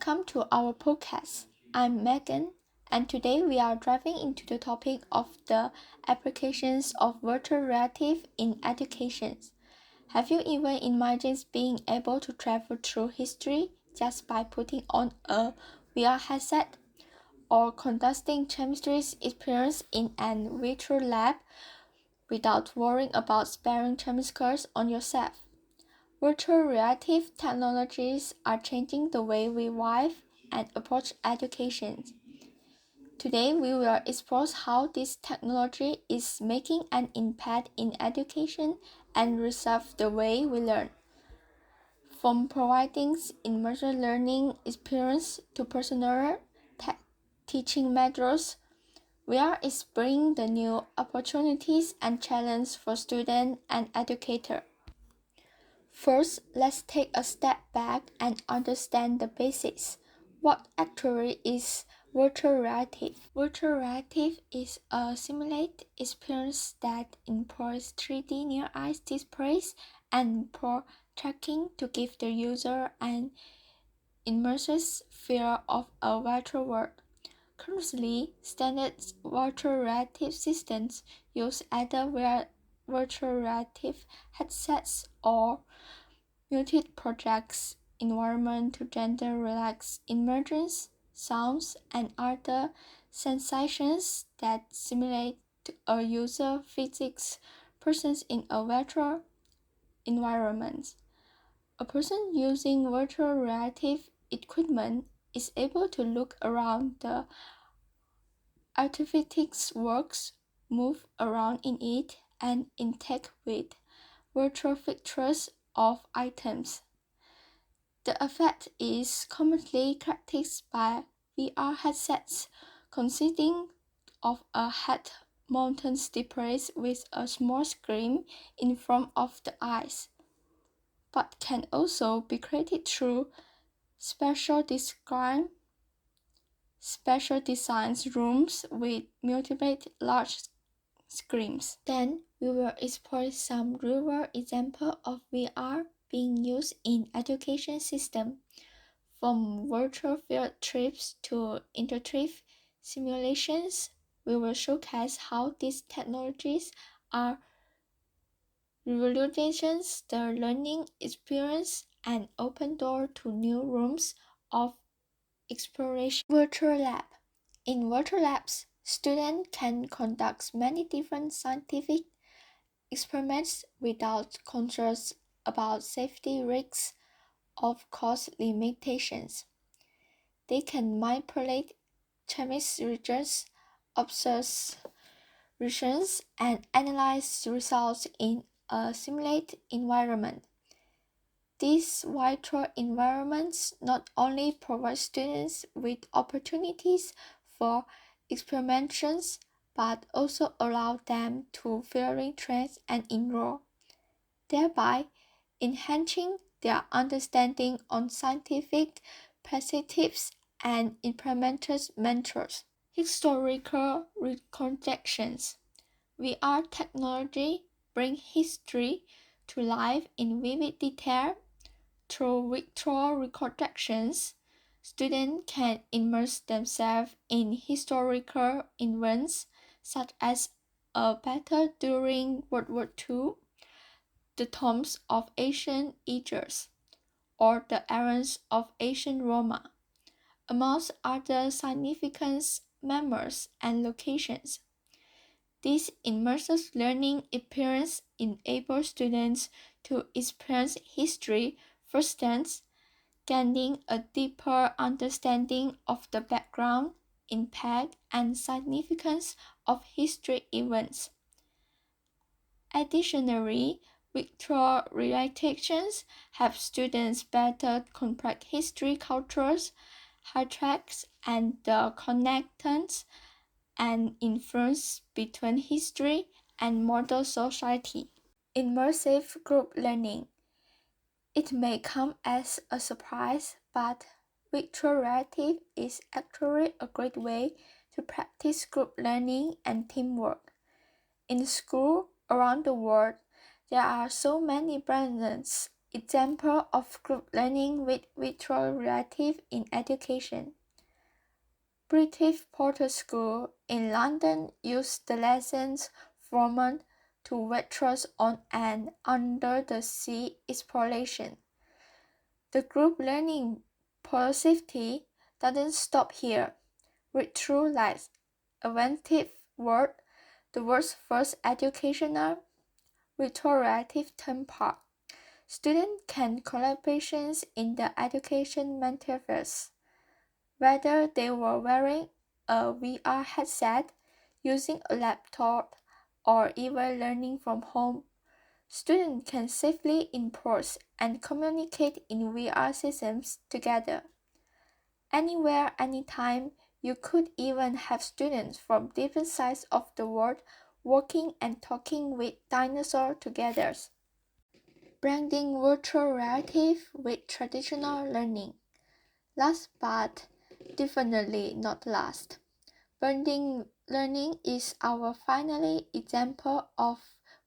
Welcome to our podcast. I'm Megan, and today we are diving into the topic of the applications of virtual reality in education. Have you even imagined being able to travel through history just by putting on a VR headset, or conducting chemistry experiments in an virtual lab without worrying about sparing chemicals on yourself? Virtual reality technologies are changing the way we live and approach education. Today, we will explore how this technology is making an impact in education and reserve the way we learn. From providing immersive learning experience to personal teaching methods, we are exploring the new opportunities and challenges for students and educators. First, let's take a step back and understand the basics. What actually is virtual reality? Virtual reality is a simulated experience that employs 3D near-eye displays and pro tracking to give the user an immersive feel of a virtual world. Currently, standard virtual reality systems use either virtual reality headsets or muted projects environment to gently relax emergence, sounds, and other sensations that simulate a user physics presence in a virtual environment. A person using virtual reality equipment is able to look around the artifact's works, move around in it, and interact with virtual pictures of items. The effect is commonly characterized by VR headsets consisting of a head-mounted display with a small screen in front of the eyes, but can also be created through special design rooms with multiple large screens. Then we will explore some real-world examples of VR being used in education systems, from virtual field trips to interactive simulations. We will showcase how these technologies are revolutionizing the learning experience and open doors to new rooms of exploration. Virtual lab. In virtual labs, students can conduct many different scientific experiments without concerns about safety risks or cost limitations. They can manipulate chemistry reagents, observe reactions, and analyze results in a simulated environment. These virtual environments not only provide students with opportunities for experimentations, but also allow them to vary trends and enroll, thereby enhancing their understanding on scientific perspectives and implemented methods. Historical reconstructions. VR technology brings history to life in vivid detail. Through virtual reconstructions, students can immerse themselves in historical events such as a battle during World War II, the tombs of ancient Egypt, or the errands of ancient Roma, amongst other significant memories and locations. This immersive learning experience enables students to experience history firsthand, gaining a deeper understanding of the background, impact, and significance of history events. Additionally, virtual realizations help students better comprehend history, cultures, hierarchies, and the connections and influence between history and modern society. Immersive group learning. It may come as a surprise, but virtual reality is actually a great way to practice group learning and teamwork. In schools around the world, there are so many brands example of group learning with virtual reality in education. British Porter School in London used the lessons format to lectures on an under-the-sea exploration. The group learning philosophy doesn't stop here. With True Lies, Inventive World, the world's first educational restorative theme park. Students can collaborations in the education metaverse. Whether they were wearing a VR headset, using a laptop, or even learning from home, students can safely import and communicate in VR systems together. Anywhere, anytime, you could even have students from different sides of the world working and talking with dinosaurs together. Blending virtual reality with traditional learning. Last but definitely not last, blending learning is our final example of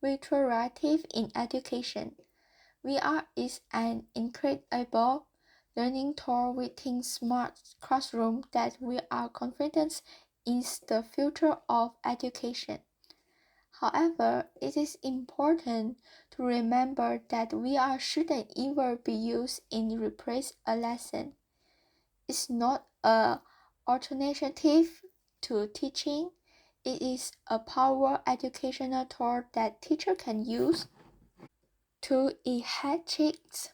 virtual reality in education. VR is an incredible learning tool within smart classroom that we are confident is the future of education. However, it is important to remember that VR shouldn't ever be used in replace a lesson. It's not an alternative to teaching. It is a power educational tool that teacher can use to enhance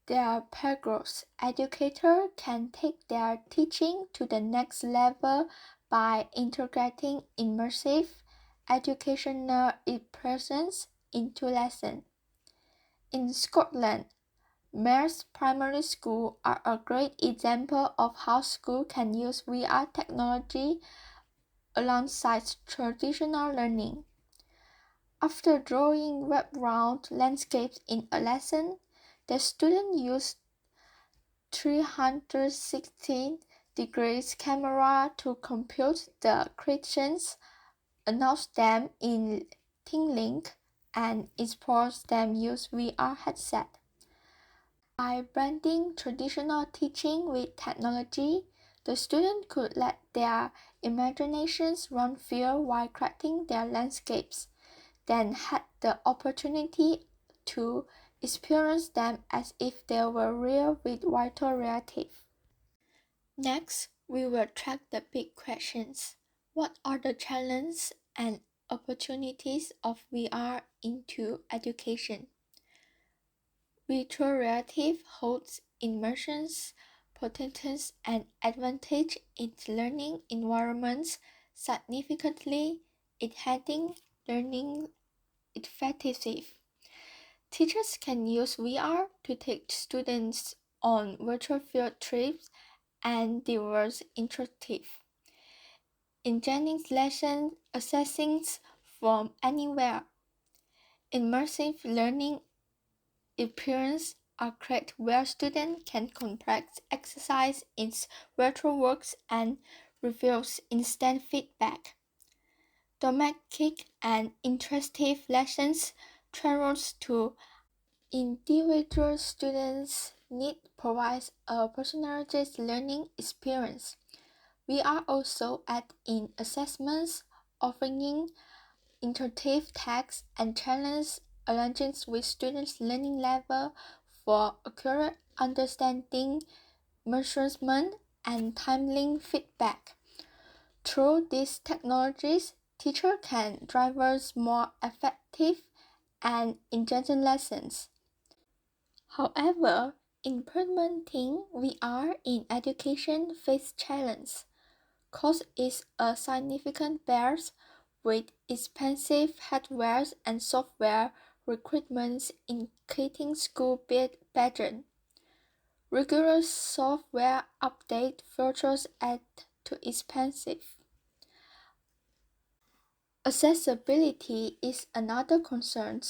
their progress. Educators can take their teaching to the next level by integrating immersive educational experiences into lessons. In Scotland, Mares Primary School are a great example of how schools can use VR technology alongside traditional learning. After drawing background landscapes in a lesson, the students use 360 degrees camera to compute the creations, announce them in TeamLink, and export them using VR headset. By blending traditional teaching with technology, the students could let their imaginations run free while creating their landscapes, then had the opportunity to experience them as if they were real with virtual reality. Next, we will track the big questions. What are the challenges and opportunities of VR into education? Virtual reality holds immersion's potential and advantage in learning environments, significantly enhancing learning effectiveness. Teachers can use VR to take students on virtual field trips and diverse interactive engaging lesson accessing from anywhere. Immersive learning experiences are created where students can complex exercise in virtual works and reveals instant feedback. Thematic and interactive lessons tailored to individual students' need provides a personalized learning experience. We are also add-in assessments, offering interactive tasks and challenges aligning with students' learning level for accurate understanding, measurement, and timely feedback. Through these technologies, teachers can deliver more effective and engaging lessons. However, implementing VR in education faces challenges. Cost is a significant barrier with expensive hardware and software requirements indicating school budget. Regular software update features add to expensive. Accessibility is another concern,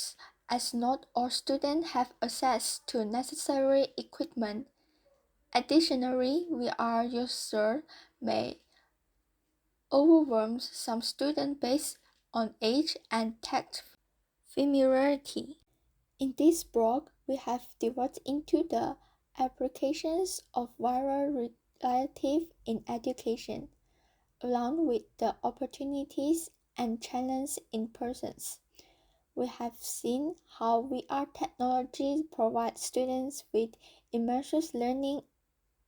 as not all students have access to necessary equipment. Additionally, VR users may overwhelm some students based on age and tech familiarity. In this blog, we have delved into the applications of viral relative in education, along with the opportunities and challenges in persons. We have seen how VR technology provides students with immersive learning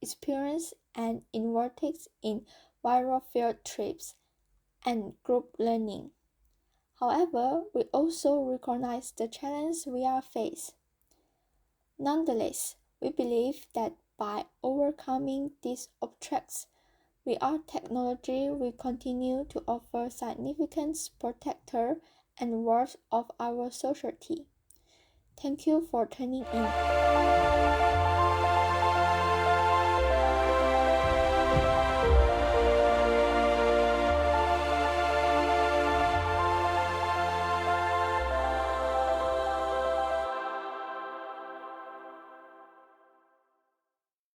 experience and innovates in viral field trips and group learning. However, we also recognize the challenges we are faced. Nonetheless, we believe that by overcoming these obstacles, VR technology will continue to offer significant protector and worth of our society. Thank you for tuning in.